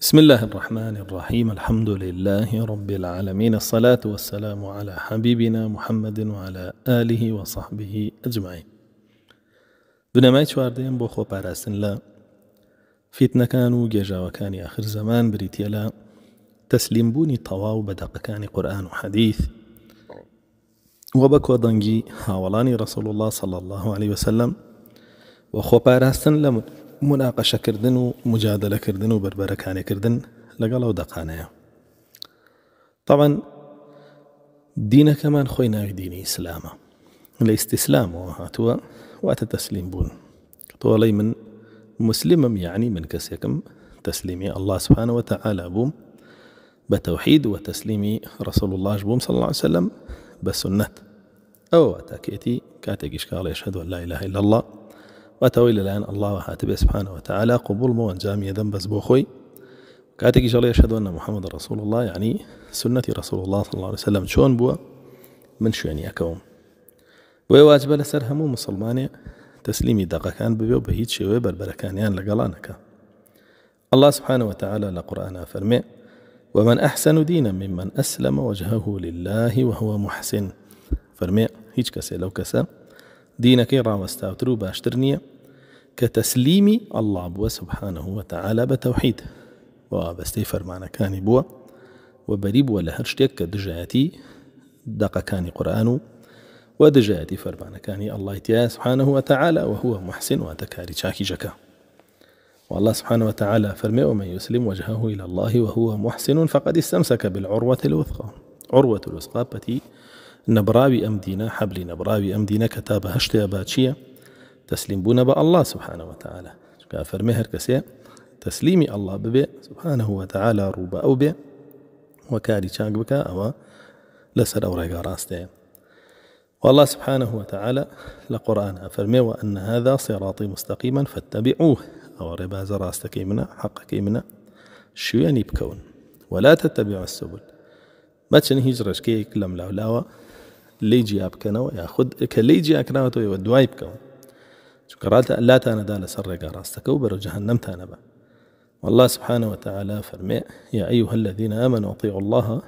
بسم الله الرحمن الرحيم. الحمد لله رب العالمين، الصلاة والسلام على حبيبنا محمد وعلى آله وصحبه أجمعين. بنەمای چواردەیەم بۆ خۆپاراستن لە فیتنەکان و گێژاوەکانی آخر زەمان بریتیە لە تەسلیمبوونی تەواو بە دەقەکانی قورئان و حەدیث و بە کۆدەنگی هاوڵانی رەسوڵ الله صلی الله عليه وسلم و خۆپاراستن لە مناقەشەکردن و مجادلەکردن و بربەرەکانیکردن لەگەڵ ئەو دەقانەیە. طبعا دینەکەمان خۆی ناوی دینی ئیسلامە، لە ئیستیسلامەوە هاتووە، واتە تەسلیم بوون. تۆڵەی من مسلمم، یعنی من کەسێکم تەسلیمی الله سبحانه وتعالى بووم بە تەوحید و تەسلیمی رسول الله بووم صلى الله عليه وسلم بە سنەت. ئەوە تاکێتی کاتێکیش کاڵێ ئەشهەدو ئەن لا إله إلا الله واتەوەی لەلایەن الله هاتبێ سبحانه وتعالى قبولمەوە ئەنجامی دەم بەس بۆ خۆی. کاتێکیش ئەڵێ ئەشهەدو ئەنە محەممەد رسول الله، یعنی سنەتی رسول الله صلى الله عليه وسلم چۆن بووە من شوێنیەکەوم. بۆیە واجبە لەسەر هەموو مسلمانێ تەسلیمی دەقەکان ببێ و بە هیچ شێوەیە بربەرەکانیان لەگەڵانەکە. الله سبحانه وتعالى لقرآن فرمي: ومن أحسن دينا ممن أسلم وجهه لله وهو محسن. فرمي هیچ کەسێ لەو کەسە دینەکەی ڕاوەستاوتر و باشتر نییە کە تەسلیمی الله بووە سبحانه وتعالى بە تەوحید و وابەستەی فەرمانەکانی بووە و بەری بووە لە هەر شتێک کە دژایەتی دەقەکانی قورئان و دژایەتی فەرمانەکانی الله تایە سبحانه وتعالى وهو محسن، واتە کاری چاکیژەکە. والله سبحانه وتعالى فرمي: ومن يسلم وجهه إلى الله وهو محسن فقد استمسك بالعروة الوثقى. عروة الوثقى بتي نبراوي أمدينة، حبل نبراوي أمدينة، كتاب هشتيا باتشية تسليم بونا بأ الله سبحانه وتعالى. فرمي هر كسي تسليمي الله ببي سبحانه وتعالى روبا أو بي وكاري شاك بك أو لسر أو ريقا راستين. والله سبحانه وتعالى لقرآن فرمي: وأن هذا صراطي مستقيما فاتبعوه. أو رباز راستك منا حقك منا شويني بكون ولا تتبعوا السبل. ما تشني هجرش كي كلام لاولاوا ليجي أبكنا ياخذ كليجي أكناوت ويودواي بكون شكرات لا تانا دال سرق راستك وبرو جهنم تانبا. والله سبحانه وتعالى فرمي: يا أيها الذين آمنوا أطيعوا الله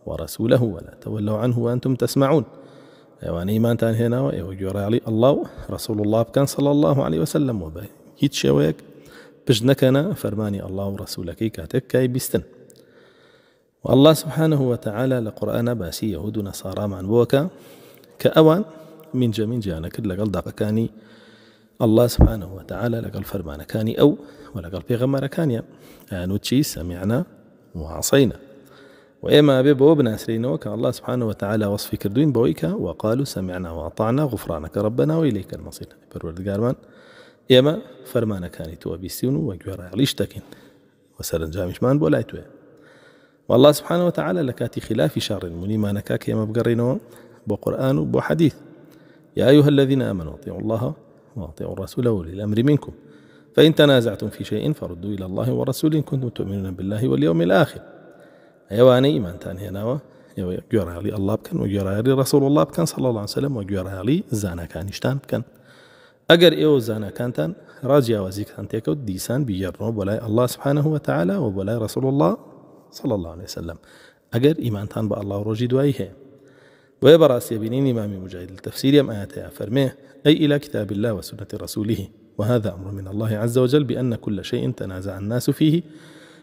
ورسوله ولا تولوا عنه وأنتم تسمعون. يعني إيمان تان هنا ويجوري علي الله رسول الله كان صلى الله عليه وسلم وبي هيت شويك بجنكنا فرماني الله ورسولك كاتك كاي بيستن. والله سبحانه وتعالى لقرآن باسي يهود نصارى من بوكا كأوان من جانا كد لقل دقكاني الله سبحانه وتعالى لقل فرمانكاني أو ولقل بيغمركاني نوتشي سمعنا وعصينا. وإما بيبو بناسرينو كان الله سبحانه وتعالى وصفي كردوين بويكا وقالوا سمعنا وأطعنا غفرانك ربنا وإليك المصير. برورد قارمان إما فرمانا كاني تو بيستيونو وجورا عليشتكين وسرنجامش مان بولايتوه. والله سبحانه وتعالى لكاتي خلاف شر المني ما نكاك يما بقرينو بقرآن وبحديث: يا أيها الذين آمنوا أطيعوا الله وأطيعوا الرسول وأولي الأمر منكم فإن تنازعتم في شيء فردوا إلى الله ورسوله إن كنتم تؤمنون بالله واليوم الآخر. أيواني إيمان تاني هنا وجورا علي الله بكن وجورا علي رسول الله بكن صلى الله عليه وسلم وجورا علي زانا كانشتان بكن. أجر إيو زانا كانتان راجع وزيك أنتيكو ديسان بيجرنو بولاي الله سبحانه وتعالى وبولاي رسول الله صلى الله عليه وسلم. أجر إيمان تان بأ الله ورجي دوايه. ويبرأس يبينين إمام مجاهد التفسير يم آياتها فرميه: أي إلى كتاب الله وسنة رسوله، وهذا أمر من الله عز وجل بأن كل شيء تنازع الناس فيه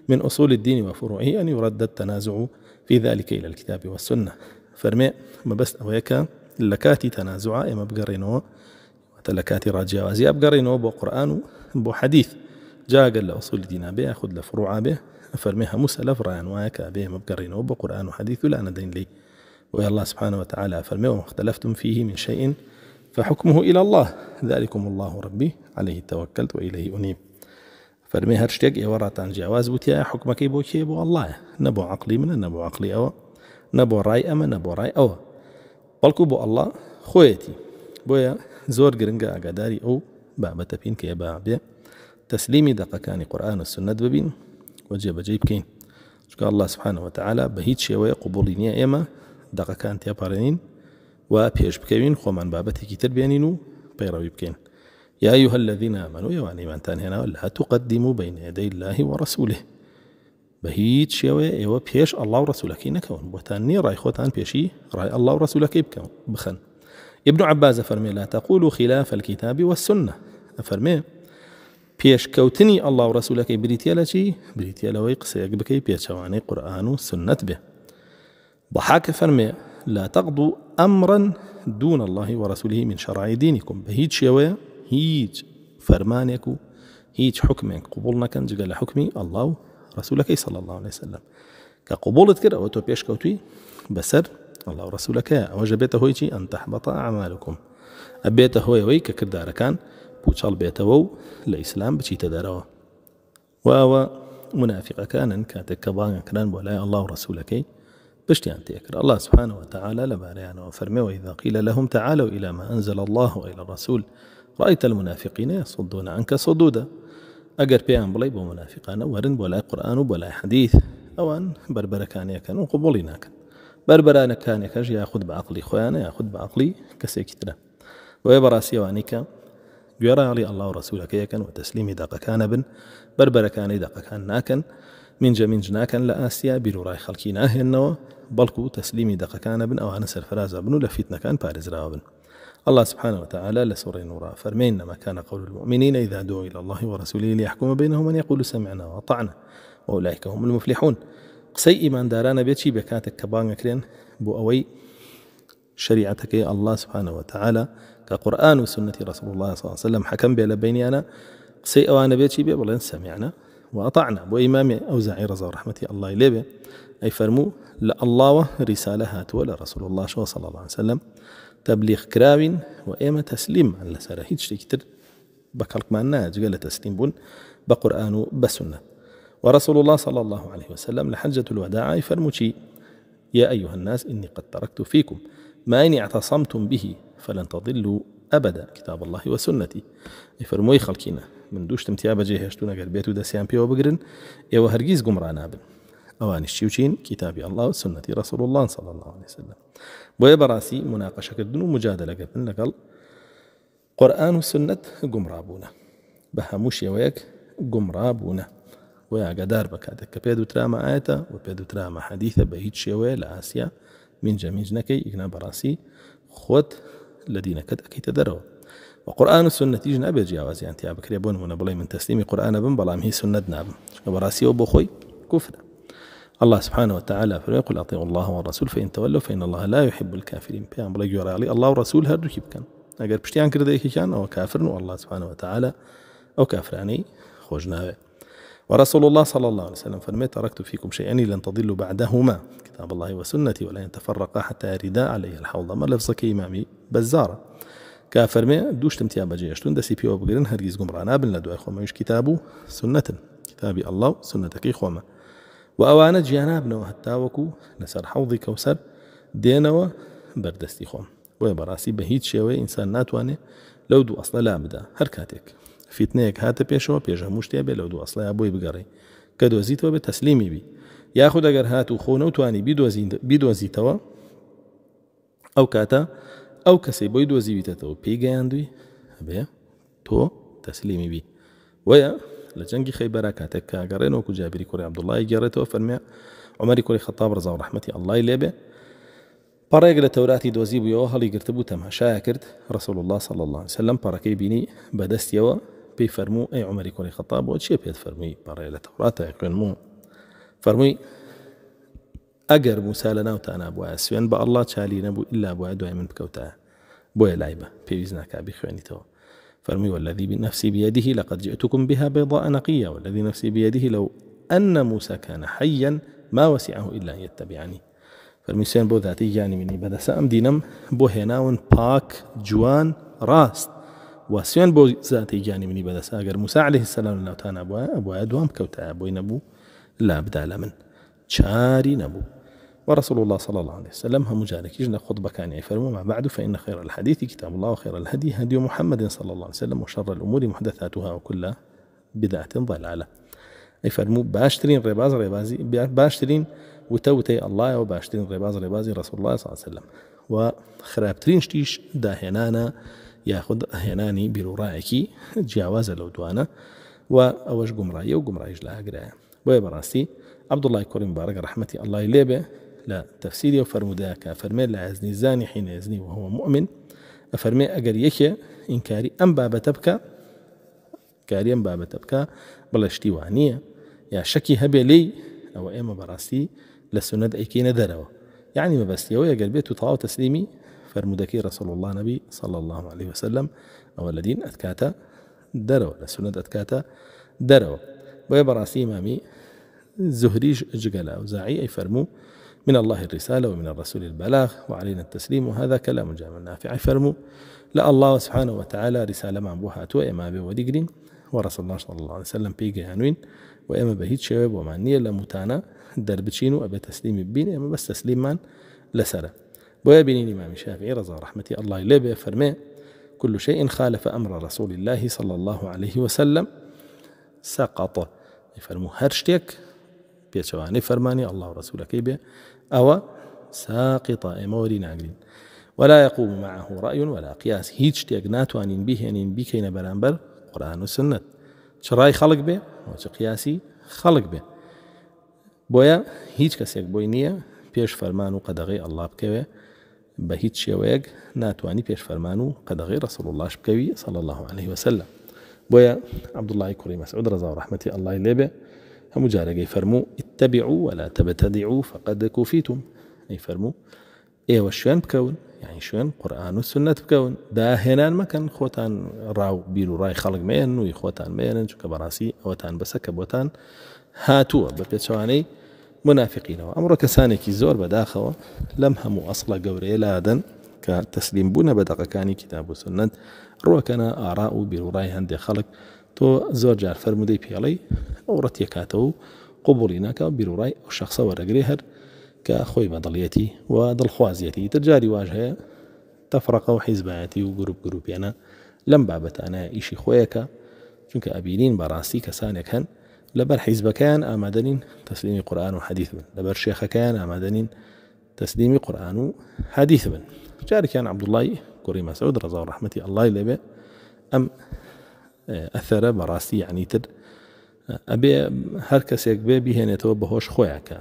من أصول الدين وفروعه أن يرد التنازع في ذلك إلى الكتاب والسنة. فرميه ما بس أويكا لكاتي تنازع إما بقرينو وتلكاتي راجع وزي أبقرينو بو قرآن بو حديث جاء قال لأصول الدين به أخذ لفروع به فرميها مسألة فرعان وايكا به مبقرينو بو قرآن وحديث لا ندين لي. ويا الله سبحانه وتعالى فرميه: وما اختلفتم فيه من شيء فحكمه إلى الله ذلكم الله ربي عليه توكلت وإليه أنيب. فرمي هرشتك يوراتان جواز بوتيا حكمك بو كي بو الله، نبو عقلي من نبو عقلي أو نبو رأي أما نبو رأي أو بلكو بو الله خويتي بويا زور قرنقا أقداري أو بابة بين كي بابي تسليمي دقكاني قرآن والسنة ببين وجيب جيب كين. شكا الله سبحانه وتعالى بهيت شوية قبولينيا إما دقكان تيابارنين وبيش بكوين خومان بابتي كي تربيانينو بيروي بكين. يا أيها الذين آمنوا يواني من تان هنا لا تقدموا بين يدي الله ورسوله بهيت شوي ايوه بيش الله ورسولك نكون بوتاني راي خوتان بيشي راي الله ورسولك بكون بخن. ابن عباس فرمي لا تقولوا خلاف الكتاب والسنة فرمي بيش كوتني الله ورسولك بريتيالا شي بريتيالا ويقسيك بكي بيشواني قرآن وسنة به. ضحاك فرمي لا تقضوا أمرا دون الله ورسوله من شرع دينكم بهيت شوي هيج فرمانك هيج حكمك قبولنا كان جقال حكمي الله ورسولك صلى الله عليه وسلم كقبول كده أو بيش كوتي بسر الله ورسولك وجبته هويتي أن تحبط أعمالكم أبيته هوي ككردار كان بوشال بيته الإسلام بشي تداروا وهو منافق كان كاتك كبان كان ولا الله ورسولك بشتيان تيكر الله سبحانه وتعالى لباريان وفرمي وإذا قيل لهم تعالوا إلى ما أنزل الله وإلى الرسول رأيت المنافقين يصدون عنك صدودا أجر بيان بلي بو منافقان ورن ولا قرآن ولا حديث أوان بربرة كان يكن وقبولنا كان بربرة كان يكن ياخذ بعقلي خويانا ياخذ بعقلي كسيكتنا ويبراسي وانيك جرى علي الله ورسولك يكن وتسليم دق كان بن بربرة كان دق كان ناكن من جناكن لآسيا بروراي خلقيناه النوى بلكو تسليمي دق كان بن أو أنس الفراز بن لفتنا كان بارز رابن. الله سبحانه وتعالى لسورة نورا فرمين ما كان قول المؤمنين إذا دعوا إلى الله ورسوله ليحكم بينهم أن يقولوا سمعنا وأطعنا وأولئك هم المفلحون. قسي إيمان دارانا بيتشي بكاتك كبان كرين بو أوي شريعتك الله سبحانه وتعالى كقرآن وسنة رسول الله صلى الله عليه وسلم حكم بيلا بيني أنا قسي أوانا بيتشي بيبلين سمعنا وأطعنا بو إمام أوزاعي رضا رحمتي الله إليه أي فرمو لا الله رسالة ولا رسول الله صلى الله عليه وسلم تبليغ كراوين وإما تسليم على سارة هيج تكتر بكالك معنا جقال تسليم بون بقرآن بسنة. ورسول الله صلى الله عليه وسلم لحجة الوداع فرموشي يا أيها الناس إني قد تركت فيكم ما إني اعتصمتم به فلن تضلوا أبدا كتاب الله وسنتي. يفرموي خلقينا من دوش تمتيابة جيهشتونا قلبيتو داسيان بيو بقرن إيوه هرقيز قمرانا بن أوان الشيوشين كتاب الله وسنة رسول الله صلى الله عليه وسلم. ويبراسي مناقشة كدن ومجادلة قبل لقل قرآن وسنة قمرابونا بهموش يويك قمرابونا ويا قدار بكاتك كبيدو تراما آيتا وبيدو تراما حديثة بهيت شوي لآسيا من جميجنكي إقنا براسي خوت الذين كد أكي تدروا. وقرآن السنة يجنا بجاوز يعني تيابك ريبون من بلاي من تسليم قرآن بن بلام هي سنة ناب براسي وبخوي كفر. الله سبحانه وتعالى فيقول أطيعوا الله والرسول فإن تولوا فإن الله لا يحب الكافرين. بيان بلاي جورا علي الله ورسول هردو كيف كان أجر بشتيان كرديك كان أو كافر والله سبحانه وتعالى أو كافر يعني خوجنا. ورسول الله صلى الله عليه وسلم فرمي تركت فيكم شيئين لن تضلوا بعدهما كتاب الله وسنتي ولا يتفرقا حتى يردا عليه الحوض. ما لفظك إمامي بزارة كافرمي دوش تمتيابا جيشتون دسي بيو بقرن هرقيز قمرانا بن لدو أخوما يش كتابو سنة كتابي الله سنتك إخوما. وأوانا جيانا بنو هتاوكو نسر حوضي كوسر دينوا بردستي خوم ويبراسي بهيت شوي إنسان ناتواني لو دو أصلا لا بدا هركاتك فتنيك هات بيشو بيجه مشتيا بي لو دو أصلا أبوي بقري كدو زيتوا بتسليمي بي ياخد أجر هاتو خونو تواني بيدو زيتوا أو كاتا أو كسي بيدو زيتوا بيجي عندي أبي تو تسليمي بي ويا لجنگي خيبرا كاتك قرينو كو جابري كوري عبد الله جريتو فرمي عمري كوري خطاب رضا ورحمتي الله يليبه باريق لتوراتي دوزي بيو هلي قرتبو تماشا كرت رسول الله صلى الله عليه وسلم باركي بيني بدستيوا بيفرمو اي عمري كوري خطاب وشي بيت فرمي باريق لتوراتي يقول مو فرمي اقر موسى لنا وتانا ابو اسفين با الله تشالي نبو الا ابو ادوي من بكوتا بو لايبه بيزناك بخواني تو فرمي والذي بنفسي بيده لقد جئتكم بها بيضاء نقية والذي نفسي بيده لو أن موسى كان حيا ما وسعه إلا أن يتبعني. فرمي سين بو ذاتي يعني مني بدا سأم دينم بو هناون باك جوان راست وسين بو ذاتي يعني مني بدا ساقر موسى عليه السلام لو تانا أبو أدوام كوتا أبو نبو لا بدا لمن شاري نبو. ورسول الله صلى الله عليه وسلم هم جارك يجنا خطبة كان يفرموا ما بعد فإن خير الحديث كتاب الله وخير الهدي هدي محمد صلى الله عليه وسلم وشر الأمور محدثاتها وكل بدعة ضلالة. يفرموا باشترين ربازي باشترين وتوتي الله وباشترين ربازي رسول الله صلى الله عليه وسلم. وخرابترين شتيش داهنانا ياخذ هناني برورائكي جاوز لو دوانا وأوش قمراي وقمرايج لها قرايا بۆیە بەڕاستی عەبدوڵڵای کوڕی مبارەک ڕەحمەتی ئەڵڵای لێ بێ لە تەفسیری و فەرموودا کە فەرمێ لا یەزنی زانی حین یەزنی وهو مؤمن ئەفەرمێ ئەگەر یەکێ ئینکاری ئەم بابەتە بکە کاری ئەم بابەتە بکە بڵێ شتی وا نییە یا شەکی هەبێ لێی ئەوە ئێمە بەڕاستی لە سونەت ئەیکەینە دەرەوە یعنی مەبەستیەوە ئەگەر بێت و تەواو تەسلیمی فەرموودەکەی ڕەسوڵ الله نەبی صلی الله عليه وسلم ئەوە لە دین ئەتکاتە دەرەوە لە سونەت ئەتکاتە دەرەوە بۆیە بەڕاستی ئیمامی زهريج جقل أوزاعي أي فرمو من الله الرسالة ومن الرسول البلاغ وعلينا التسليم وهذا كلام جامع نافع أي فرمو لا الله سبحانه وتعالى رسالة مع بوها تو إما بي ودقرين ورسول الله صلى الله عليه وسلم بيجي عنوين وإما بهيت شباب ومعنية لمتانا دربتشينو أبي تسليم بين إما بس تسليم من لسرة ويبني الإمام الشافعي رضا رحمة الله إليه فرمي كل شيء خالف أمر رسول الله صلى الله عليه وسلم سقط فرمو هرشتك بيتشواني فرماني الله ورسولك به أو ساقط إموري ناقلين ولا يقوم معه رأي ولا قياس هيج تيقنات وانين به انين بكين برانبر قرآن والسنة شراي خلق به وش قياسي خلق به بويا هيج كسيك بوينية بيش فرمانو قدغي الله بكوي بهيج شويق ناتواني بيش فرمانو قدغي رسول الله بكوي صلى الله عليه وسلم بويا عبد الله كريم مسعود رضا ورحمة الله إليه هم جارقي فرمو اتبعوا ولا تبتدعوا فقد كفيتم أي فرمو إيه وشوين بكون يعني شوين قرآن والسنة بكون داهنان ما كان خوتان راو بيرو راي خلق مين ويخوتان مين شو كبراسي أوتان بسك بوتان هاتوا ببيتشواني منافقين وأمر كساني كي زور بداخوا لم همو أصلا قوري لادن كتسليم بونا بدق كاني كتاب والسنة روى كان آراء بيرو راي هندي خلق تو زور جار فرمودي بيالي أو رتيكاتو قبوليناك بيرو راي أو شخص ورقريهر كأخوي بضليتي وضل خوازيتي ترجاري واجهة تفرق وحزباتي وجروب أنا لم بابت أنا إيشي خويك چونك أبينين براسي كسانك كان لبر حزب كان آمدنين تسليمي قرآن وحديث بن لبر شيخ كان آمدنين تسليمي قرآن وحديث بن جاري كان عبد الله كريم مسعود رضا ورحمة الله إليه أم أثر براسي يعني تر أبي هركس يكبي بهن يتوبهوش خويك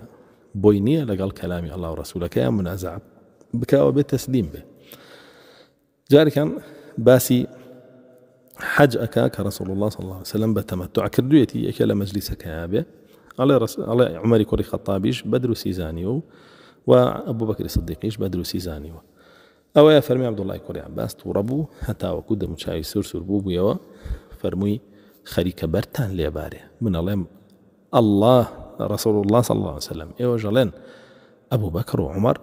بوينية لقال كلامي الله ورسولك يا منازع بك وبالتسليم به جاري كان باسي حج أكاك رسول الله صلى الله عليه وسلم بتمتع كردويتي أكل مجلسك يا أبي على عمر كوري خطابيش بدر سيزانيو وأبو بكر الصديقيش بدر سيزانيو أو يا فرمي عبد الله كوري عباس توربو حتى وكود مشاي سور بوبو يوا فرمي خريك برتان ليباري من الله رسول الله صلى الله عليه وسلم وجلين أبو بكر وعمر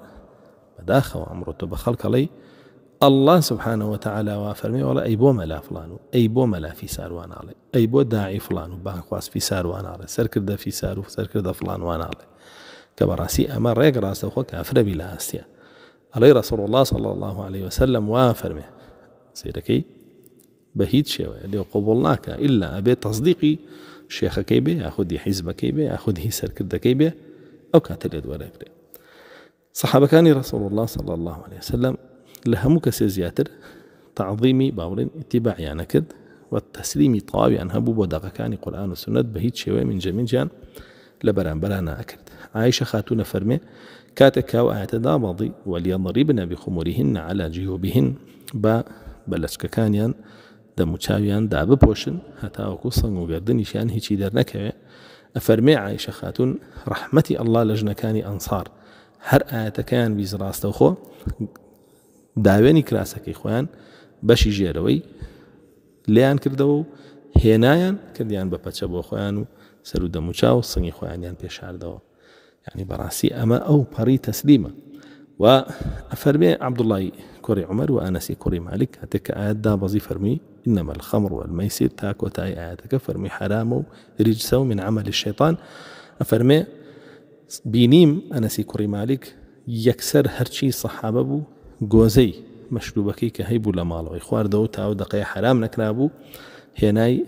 بداخل وعمر تبخلك علي الله سبحانه وتعالى وفرمي ولا أيبو ملا فلانو أيبو ملا في سار وانا علي أيبو داعي فلانو باخواس في سار وانا علي سركر دا في سار سركر دا فلان وانا علي كبراسي أمر ريق راسه وخو كافر بلا هستيا علي رسول الله صلى الله عليه وسلم وفرمي سيركي بهيت شوي اللي قبولناك إلا أبي تصديقي شيخ كيبه أخذ حزب كيبه أخذ هي سركر كيبه أو كاتل يد ولا يفرق صحابة كان رسول الله صلى الله عليه وسلم لهم كسيزياتر تعظيمي باورين اتباع يعني كد والتسليم طاوي عن هبوب ودقة كان قرآن والسنة بهيت شوي من جميع جان لبران بلانا أكد عائشة خاتون فرمي كاتك وآيات ماضي وليضربن بخمرهن على جيوبهن بلشك كانيان دموچاویان دا بپۆشن هەتاوەکو سەنگ و گەردنیشیان هیچی دەرنەکەوێ ئەفەرمێ عایشە خاتون ڕەحمەتی ئەڵڵا لە ژنەکانی ئەنسار هەر ئاەتەکەیان بیست ڕاستەوخۆ داوێنی کراسەکەی خۆیان بەشی ژێرەوەی لێیان کردەوە و هێنایان کردیان بە پەچە بۆ خۆیان و سەر و دەموچاو و سەنگی خۆیانیان پێشاردەوە یعنی بەڕاستی ئەمە ئەو پەڕی تەسلیمە وأفرمي عبد الله كوري عمر وأنس كوري مالك هتك آيات دا بزي فرمي إنما الخمر والميسر تاك وتاي آياتك فرمي حرام رجس من عمل الشيطان أفرمي بينيم أنس كوري مالك يكسر هرشي صحابة بو جوزي مشروبكي كهيبو لمالو إخوار دو تاو دقيا حرام نكرابو هناي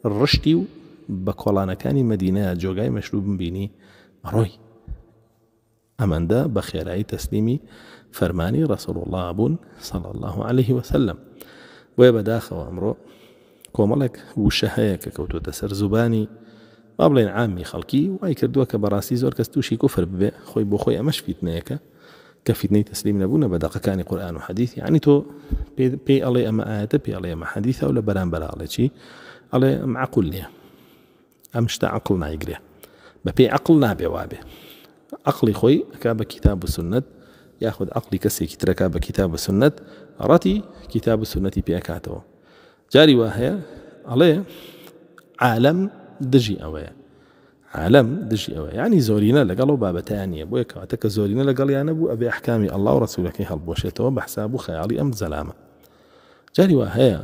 الرشتي بكولانا كاني مدينة جوغاي مشروب بيني روي أماندا بخيراي تسليمي فرماني رسول الله أبون صلى الله عليه وسلم ويبداخ وأمره كوملك وشهيك كوتو تسر زباني با بڵێن عامی خەڵکی وای کردووە کە بەڕاستی زۆر کەس تووشی کوفر ببێ خۆی بۆ خۆی ئەمەش فیتنەیەکە کە فیتنەی تەسلیم نەبوونە بە دەقەکانی قورئان و حەدیث یعنی تۆ پێی ئەڵێ ئەمە ئاەتە پێی ئەڵێ ئەمە حەدیثە و لە بەرامبەر ئەڵێ چی ئەڵێ ئەم عەقول نییە ئەم شتە عەقڵ نایگرێ بە پێی عەقڵ نابێ وابێ عەقڵی خۆی ئەکا بە کیتاب و سنت یاخود عەقڵی کەسێکی ترەکا بە کیتاب و سنت ڕەتی کیتاب و سنەتی پێکاتەوە جاری وا هەیە ئەڵێ عالم دژی ئەوەیە عالم دژی ئەوە یعنی زۆرینە لەگەڵ و بابەتیان نییە بۆیە کەواتە کە زۆرینە لەگەڵیان نەبوو ئەبێ ئەحکامی ئەڵڵا و ڕەسوولەکەی هەڵبۆشێتەوە بە حساب و خەیاڵی ئەم زەلامە جاری وا هەیە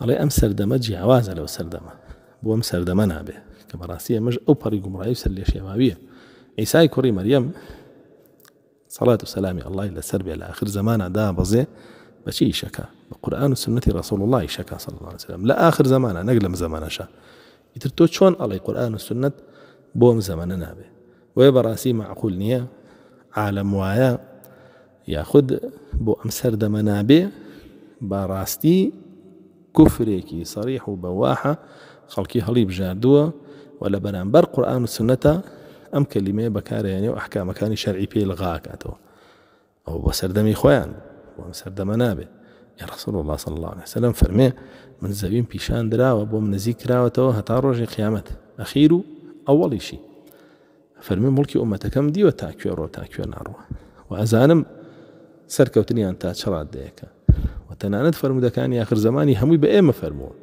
ئەڵێ ئەم سەردەمە جیاوازە لەو سەردەمە بۆ ئەم سەردەمە نابێ کە بەڕاستی ئەمەش ئەو پەڕی گومڕایی و سەرلێشێماویە عیسای کوڕی مەریەم صلاة و سلامی ئەڵڵای لەسەر بێ لە ئاخر زەمانە دابەزێ بەچی ئیشەکە بە قورئان و سنەتی ڕەسوڵ الله ئیشەکە صلی الله علیه وسلم لە ئاخر زەمانە نەک لەم زەمانەشە ئیتر تۆ چۆن ئەڵێ قورئان و سنت بۆ ئەم زەمانە نابێ وێ بەڕاستی معقول نییە عالم وایە یاخود بۆ ئەم سەردەمە نابێ بەڕاستی کوفرێکی سەریح و بەواحە خەڵکی هەڵی بژاردووە و لە بەرامبەر قورئان و سنەتە ئەم کەلیمەیە بەکارهێنێ و ئەحکامەکانی شەرعی پێی لغاکاتەوە ئەو بە سەردەمی خۆیان بۆ ئەم سەردەمە نابێ یا رسول الله صلی الله عليه وسلم فەرمێ من زەویم پیشان دراوە بۆم نزیک کراوەتەوە هەتا ڕۆژی قیامەت ئەخیر و ئەوەڵیشی فەرمێ مڵکی ئومەتەکەم دیوە تاکوێ ڕۆ تاکوێ ناڕوە و ئەزانم سەرکەوتنیان تا چ ڕادەیەکە و تەنانەت فەرمودەکانی آخر زمانی هەمووی بە ئێمە فەرمووە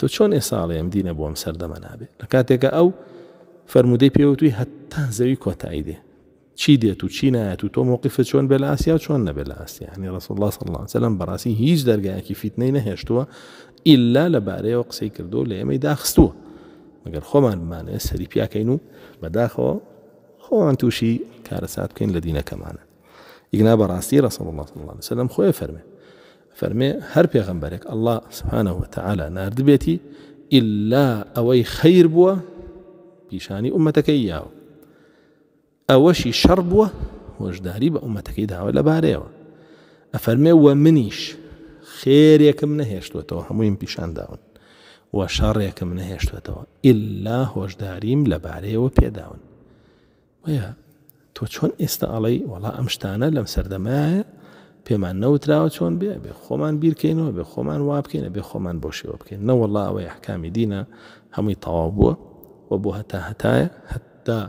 تۆ چۆن ئێساڵێ ئەم دینە بۆ ئەم سەردەمە نابێ لە کاتێکە ئەو فەرمودەی پێوتوی هەتا زەوی کۆتایی دێ چی دێت و چی نایەت و تۆ موقفت چۆن بێ لە ئاسیا و چۆن نەبێ لە ئاسیا یعنی ڕەسوڵ الله صلی الله علیه وسلم بەڕاستی هیچ دەرگایەکی فیتنەی نەهێشتووە ئیلا لەبارەیەوە قسەی کردو لە ئێمەی داخستووە مەگەر خۆمان بمانێ سەری پیاکەین و بەداخەوە خۆمان تووشی کارەسات بکەین لە دینەکەمانە ئیگنا بەڕاستی ڕەسوڵ الله صلی الله علیه وسلم خۆی فەرمێ هەر پێغەمبەرێک الله سبحانه وتعالى ناردبێتی ئیلا ئەوەی خەیر بووە پیشانی ئومەتەکەی یاوە ئەوەشی شەڕ بووە هۆشداری بە ئومەتەکەی داوە لەبارەیەوە ئەفەرمێ وە منیش خێرێکم نەهێشتوێتەوە هەموویم پیشان داون و شەڕێکم نەهێشتوێتەوە ئیلا هۆشداریم لەبارەیەوە پێداون وەیە تۆ چۆن ئێستا ئەڵەی وەڵا ئەم شتانە لەم سەردەمایە پێمان نەوتراوە چۆن بێ خۆمان بیرکەینەوە بێ خۆمان وا بکەینە بێ خۆمان بۆ شێوە بکەین نە وەڵا ئەوەی ئەحکامی دینە هەمووی تەواو بووە و بۆ هەتایە هەتا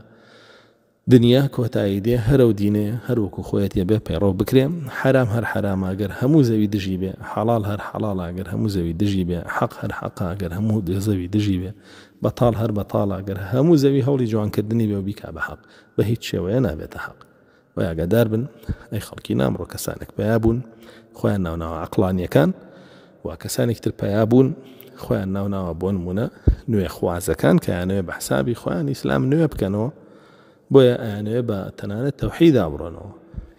دنیا کۆتایی دێ هەرو دینێ هەروەکو خۆیەتە بێ پەیڕۆ بکرێ حرام هەر حرامە ئەگەر هەموو زەوی دژی بێ حەڵال هەر حەڵالە ئەگەر هەموو زەوی دژی بێ حەق هەر حەقە ئەگەر هەموو زەوی دژی بێ بەتاڵ هەر بەتاڵە ئەگەر هەموو زەوی هەوڵی جوانکردنی بێ و بیکا بە حەق بە هیچ شێوەیە نابێتە حەق و ئاگادار بن ئەی خەڵکی نامڕۆ کەسانێک پیا بوون خۆیان ناوناوە عەقڵانیەکان و کەسانێک تر پیا بوون خۆیان ناوناوە بۆ نمونە نوێ خوازەکان کە یانەوێ بە حسابی خۆیان ئیسلام نوێ بکەنەوە بۆیە ئەیانەوێ بە تەنانەت تەوحیدا بڕۆنەوە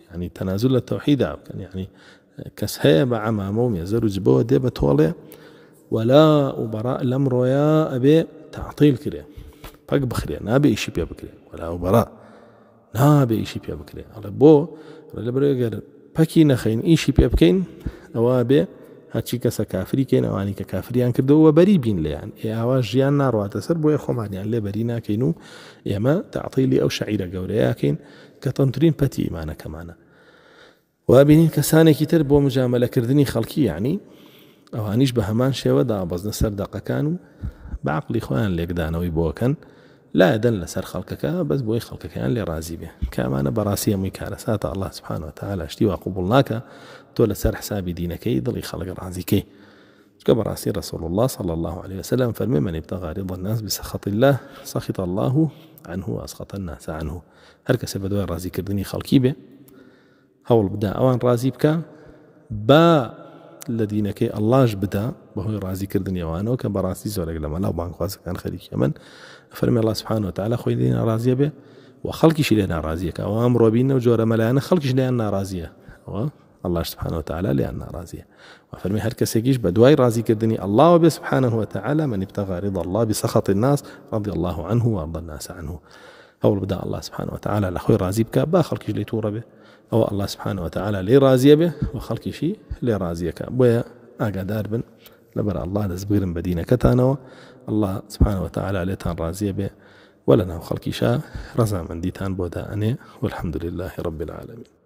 یعنی تەنازل لە تەوحیدا بکەن یعنی کەس هەیە بە عەمامە و مێزەر و جبەوە دێ بە تۆڵێ وەلا و بەڕا لەم ڕۆیە ئەبێ تەعتیل کرێ پەک بخرێ نابێ ئیشی پێ بکرێ وەلا و بەڕا نابێ ئیشی پێ بکرێ ئەڵێ بۆ لەبەرەوەی گەر پەکی نەخەین ئیشی پێ بکەین ئەوە بێ هەرچی کەسە کافری کەین ئەوانی کە کافریان کردەوە بەری بین لێیان ئێوە ژیان ناڕواتە سەر بۆیە خۆمانیان لێ بەری ناکەین و ئێمە تەعتیلی ئەو شەعیرە گەورەیەکەین کە تەنترین پەتی ئیمانەکەمانە وابینین کەسانێکی تر بۆ مجاملەکردنی خەڵکی یعنی ئەوانیش بە هەمان شێوە دابەزنە سەر دەقەکان و بە عەقڵی خۆیان لێکدانەوەی بۆکەن لا دەن لەسەر خەڵکەکە بەس بۆی خەڵکەکەیان لێ ڕازی بێ کە ئەمانە بەڕاستی هەمووی کارەساتە الله سبحانه وتعالى شتی وا قبول ناکە تۆ لەسەر حسابی دینەکەی دڵی خەڵک ڕازیکەی چکە بەڕاستی رسول الله صلى الله عليه وسلم فەرمێ من ابتغى رضا الناس بسخط الله سخط الله عنه وأسخط الناس عنه هەر کەسێ بەدوای ڕازیکردنی خەڵکی بێ هەوڵ بدا ئەوان ڕازی بکە با لە دینەکەی ئەڵڵاش بدا بەهۆی ڕازیکردنی ئەوانەوە کە بەڕاستی زۆرێک لە مەلاو بانگخوازەکان خەریکی ئەمن فەرمێ الله سبحانه وتعالى خۆی لێ ناڕازیە بێ و خەڵکیشی لێ ناڕازیەکە ئەوە ئەمڕۆ بینە و جۆرە مەلایەنە خەڵکیش لێیان ناڕازیە ئەوە الله سبحانه وتعالى لێیان ناڕازیە وفرمي هر کەسێکیش بە دوای ڕازیکردنی الله وبه سبحانه وتعالى من ابتغى رضا الله بسخط الناس رضي الله عنه وارضى الناس عنه هەوڵ بدا الله سبحانه وتعالى لە خۆی ڕازی بکە با خەڵکیش لێی تووڕە بێ ئەوە الله سبحانه وتعالى لێی ڕازیە بێ و خەڵکیشی لێ ڕازیەکە بۆیە ئاگادار بن لەبەر الله دەست بگرن بە دینەکەتانەوە الله سبحانه وتعالى عليتان رازية به ولنا وخلقي شاء رزا من ديتان بودا أني والحمد لله رب العالمين.